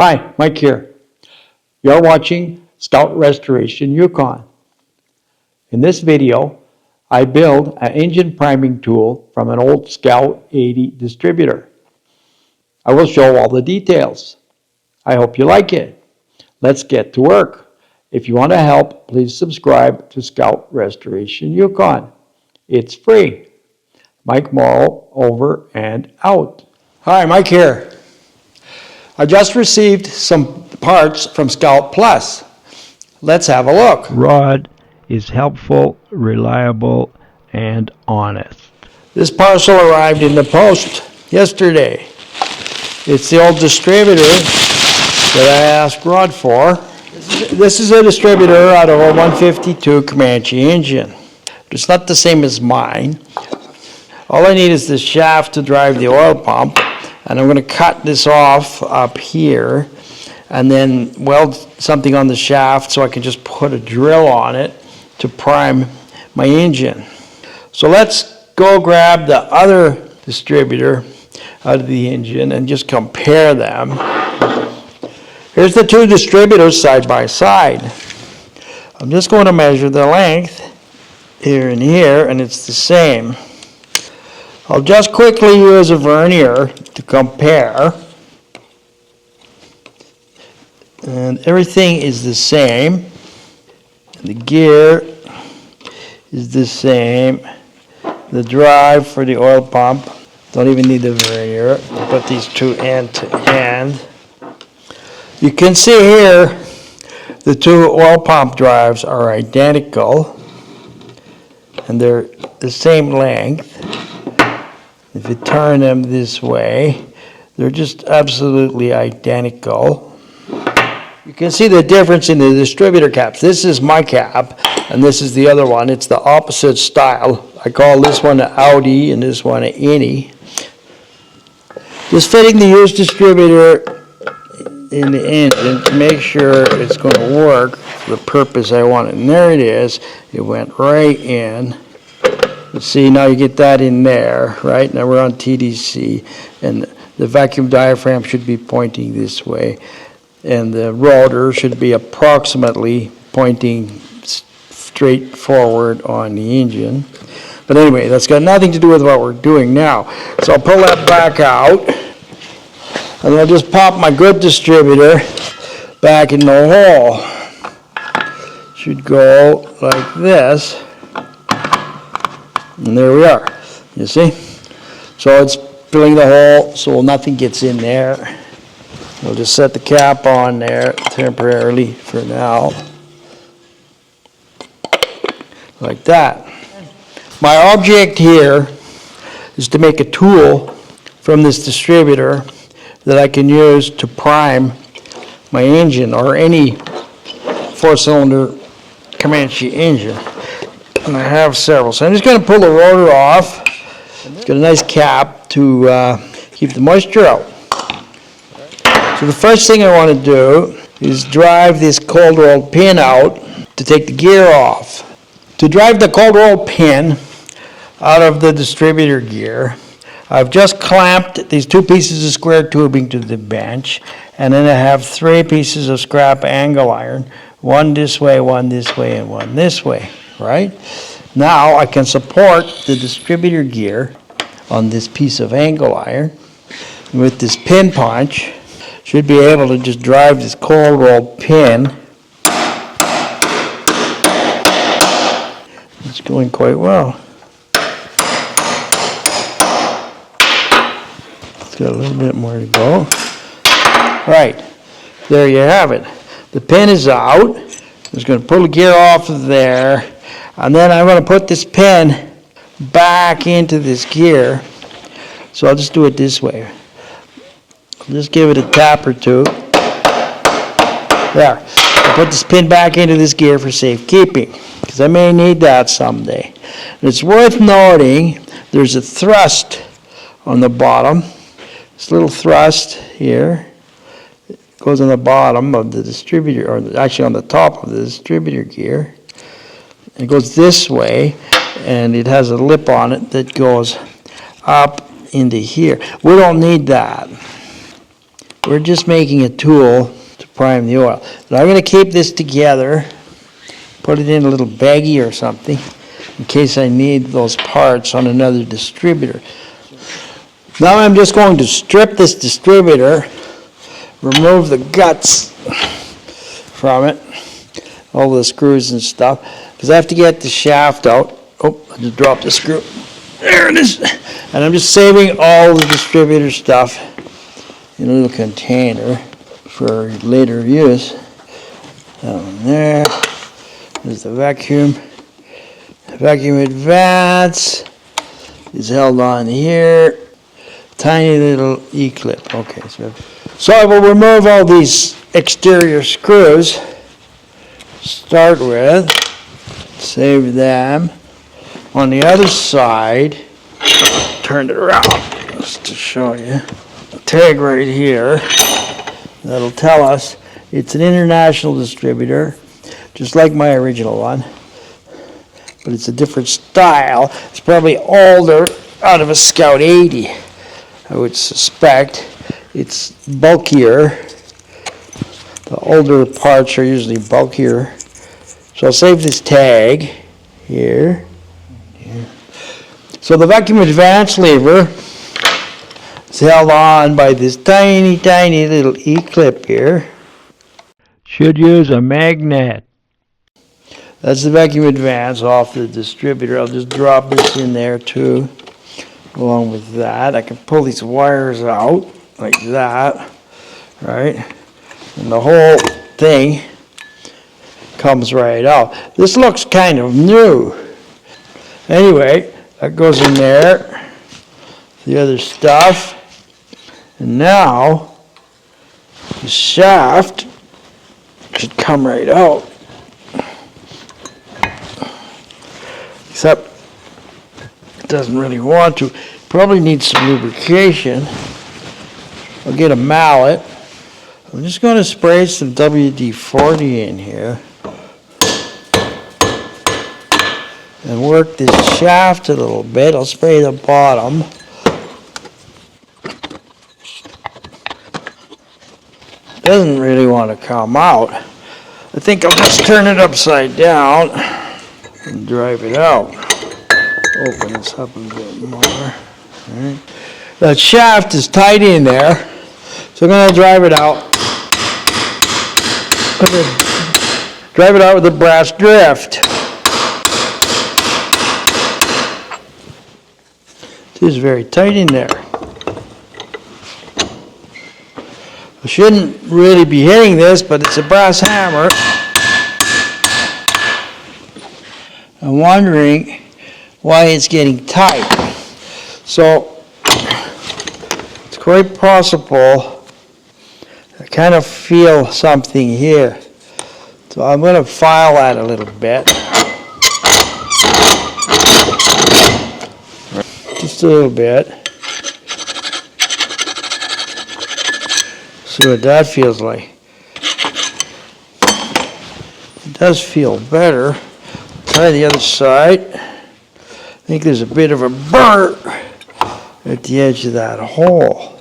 Hi, Mike here. You're watching Scout Restoration Yukon. In this video, I build an engine priming tool from an old Scout 80 distributor. I will show all the details. I hope you like it. Let's get to work. If you want to help, please subscribe to Scout Restoration Yukon. It's free. Mike Morrow, over and out. Hi, Mike here. I just received some parts from Scout Plus. Let's have a look. Rod is helpful, reliable, and honest. This parcel arrived in the post yesterday. It's the old distributor that I asked Rod for. This is a distributor out of a 152 Comanche Engine. It's not the same as mine. All I need is the shaft to drive the oil pump, and I'm going to cut this off up here and then weld something on the shaft so I can just put a drill on it to prime my engine. So let's go grab the other distributor out of the engine and just compare them. Here's the two distributors side by side. I'm just going to measure the length here and here, and it's the same. I'll just quickly use a vernier to compare. And everything is the same. The gear is the same. The drive for the oil pump, don't even need the vernier. Put these two end to end. You can see here the two oil pump drives are identical and they're the same length. If you turn them this way, they're just absolutely identical. You can see the difference in the distributor caps. This is my cap, and this is the other one. It's the opposite style. I call this one an Audi and this one an Innie. Just fitting the used distributor in the engine to make sure it's going to work for the purpose I want it. And there it is. It went right in. Let's see, now you get that in there, right? Now we're on TDC, and the vacuum diaphragm should be pointing this way, and the rotor should be approximately pointing straight forward on the engine. But anyway, that's got nothing to do with what we're doing now. So I'll pull that back out, and I'll just pop my good distributor back in the hole. Should go like this. And there we are, you see? So it's filling the hole so nothing gets in there. We'll just set the cap on there temporarily for now. Like that. My object here is to make a tool from this distributor that I can use to prime my engine or any four-cylinder Comanche engine. And I have several. So I'm just going to pull the rotor off. It's got a nice cap to keep the moisture out. So the first thing I want to do is drive this cold roll pin out to take the gear off. To drive the cold roll pin out of the distributor gear, I've just clamped these two pieces of square tubing to the bench, and then I have three pieces of scrap angle iron, one this way, and one this way. Right? Now I can support the distributor gear on this piece of angle iron. With this pin punch, should be able to just drive this cold roll pin. It's going quite well. It's got a little bit more to go. Right, there you have it. The pin is out. I'm just going to pull the gear off of there. And then I'm going to put this pin back into this gear. So I'll just do it this way. I'll just give it a tap or two. There. I'll put this pin back into this gear for safekeeping, because I may need that someday. And it's worth noting there's a thrust on the bottom. This little thrust here goes on the bottom of the distributor, or actually on the top of the distributor gear. It goes this way, and it has a lip on it that goes up into here. We don't need that. We're just making a tool to prime the oil. But I'm going to keep this together, put it in a little baggie or something, in case I need those parts on another distributor. Now I'm just going to strip this distributor, remove the guts from it, all the screws and stuff, because I have to get the shaft out. Oh, I just dropped the screw. There it is. And I'm just saving all the distributor stuff in a little container for later use. That one there. There's the vacuum. The vacuum advance is held on here. Tiny little E-clip. Okay, so I will remove all these exterior screws. Start with, save them. On the other side, turn it around just to show you. A tag right here that'll tell us it's an international distributor, just like my original one, but it's a different style. It's probably older, out of a Scout 80. I would suspect. It's bulkier. The older parts are usually bulkier. So I'll save this tag here. So the vacuum advance lever is held on by this tiny, tiny little E-clip here. Should use a magnet. That's the vacuum advance off the distributor. I'll just drop this in there too. Along with that, I can pull these wires out like that, right? And the whole thing comes right out. This looks kind of new. Anyway, that goes in there. The other stuff. And now, the shaft should come right out. Except it doesn't really want to. Probably needs some lubrication. I'll get a mallet. I'm just going to spray some WD-40 in here and work this shaft a little bit. I'll spray the bottom. Doesn't really want to come out. I think I'll just turn it upside down and drive it out. Open this up a bit more. Right. That shaft is tight in there, so I'm going to drive it out. Drive it out with a brass drift. It is very tight in there. I shouldn't really be hitting this, but it's a brass hammer. I'm wondering why it's getting tight. So it's quite possible I kind of feel something here. So I'm going to file that a little bit. Just a little bit. See what that feels like. It does feel better. Try the other side. I think there's a bit of a burr at the edge of that hole.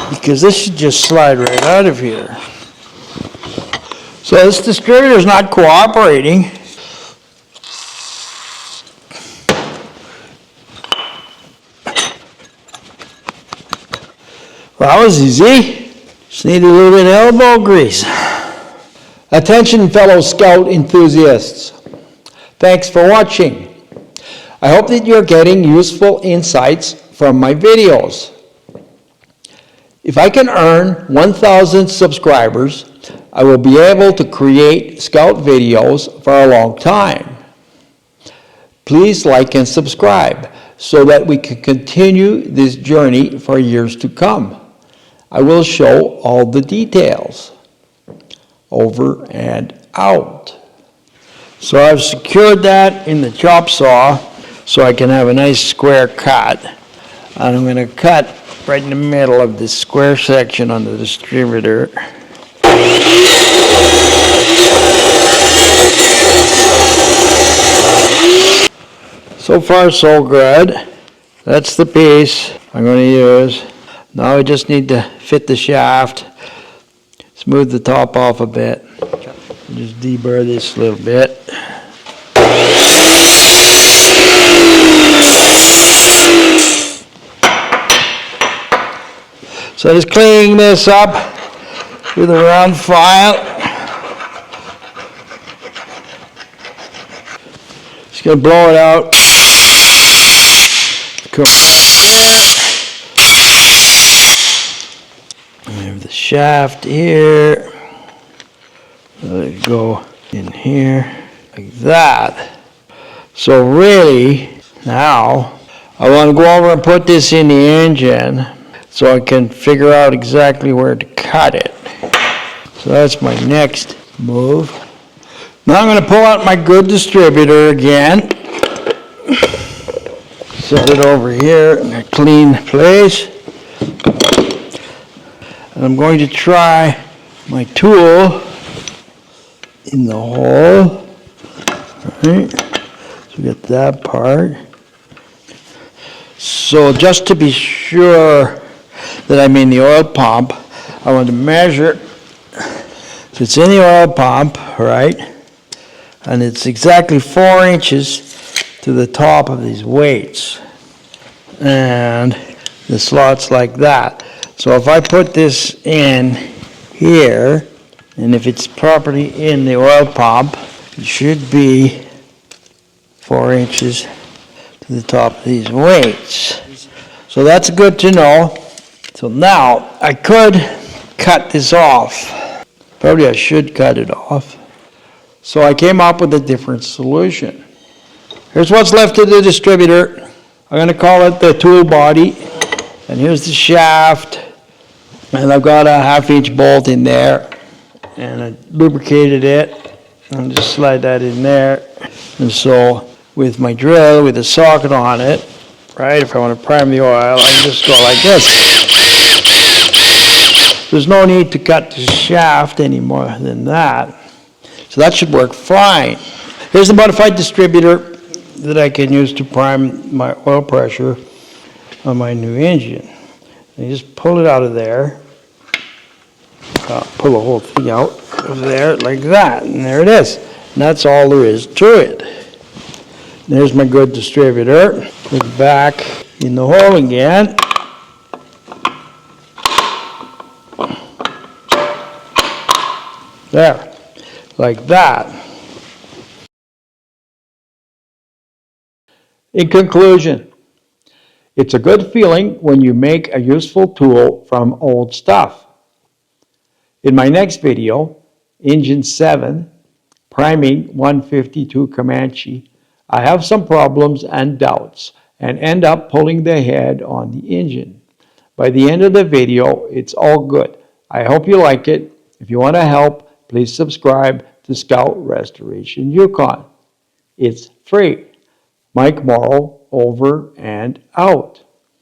Because this should just slide right out of here. So this distributor is not cooperating. Well, that was easy. Just need a little bit of elbow grease. Attention fellow Scout enthusiasts. Thanks for watching. I hope that you're getting useful insights from my videos. If I can earn 1,000 subscribers, I will be able to create Scout videos for a long time. Please like and subscribe so that we can continue this journey for years to come. I will show all the details. Over and out. So I've secured that in the chop saw so I can have a nice square cut. And I'm going to cut right in the middle of this square section on the distributor. So far so good. That's the piece I'm going to use. Now I just need to fit the shaft, smooth the top off a bit. Just deburr this a little bit. So just cleaning this up with a round file. Just gonna blow it out. Come back there. I have the shaft here. Let it go in here like that. So really, now I want to go over and put this in the engine so I can figure out exactly where to cut it. So that's my next move. Now I'm going to pull out my good distributor again. Set it over here in a clean place. And I'm going to try my tool in the hole. Right. So we get that part. So just to be sure that I'm in the oil pump, I want to measure. So it's in the oil pump, right? And it's exactly 4 inches to the top of these weights. And the slot's like that. So if I put this in here, and if it's properly in the oil pump, it should be 4 inches to the top of these weights. So that's good to know. So now I could cut this off. Probably I should cut it off. So I came up with a different solution. Here's what's left of the distributor. I'm going to call it the tool body. And here's the shaft. And I've got a 1/2 inch bolt in there. And I lubricated it. And just slide that in there. And so with my drill, with a socket on it, right, if I want to prime the oil, I can just go like this. There's no need to cut the shaft any more than that. So that should work fine. Here's the modified distributor that I can use to prime my oil pressure on my new engine. And you just pull it out of there. Pull the whole thing out of there like that. And there it is. And that's all there is to it. There's my good distributor. Put it back in the hole again. There, like that. In conclusion, it's a good feeling when you make a useful tool from old stuff. In my next video, Engine 7, priming 152 Comanche, I have some problems and doubts and end up pulling the head on the engine. By the end of the video, it's all good. I hope you like it. If you want to help, please subscribe to Scout Restoration Yukon. It's free. Mike Morrow, over and out.